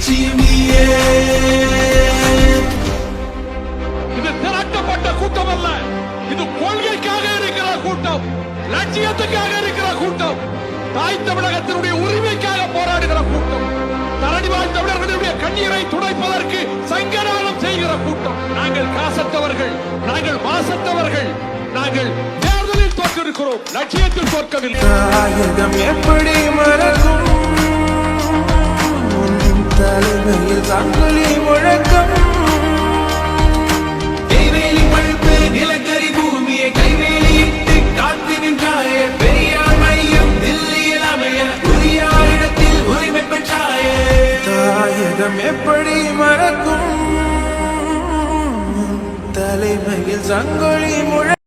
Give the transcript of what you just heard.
நிச்சயம் நீயே. இது திரட்டப்பட்ட கூட்டம் அல்ல, இது கொள்கைக்காக இருக்கிற கூட்டம், லட்சியத்துக்காக இருக்கிற கூட்டம், தாய் தமிழகத்தினுடைய உரிமைக்காக போராடுகிற கூட்டம், தரணிவாழ் தமிழர்களுடைய கண்ணீரை துடைப்பதற்கு சங்கராலம் செய்கிற கூட்டம். நாங்கள் காசத்தவர்கள், நாங்கள் மாசத்தவர்கள், நாங்கள் தேர்தலில் தோற்றிருக்கிறோம், லட்சியத்தில் தோற்கவில்லை. தாயகம் எப்படி மறக்கும், தலைமையில் சங்கிலி முழக்கம். கைவேலி பழுப்பு நிலக்கரி பூமியை கைவேலியிட்டு காத்து நின்றாயே, பெரியார் மையம் தில்லியில் அமைய உரிய இடத்தில் உரிமை பெற்றாயே. தாயகம் எப்படி மறக்கும், தலைமையில் சங்கிலி முழக்கம்.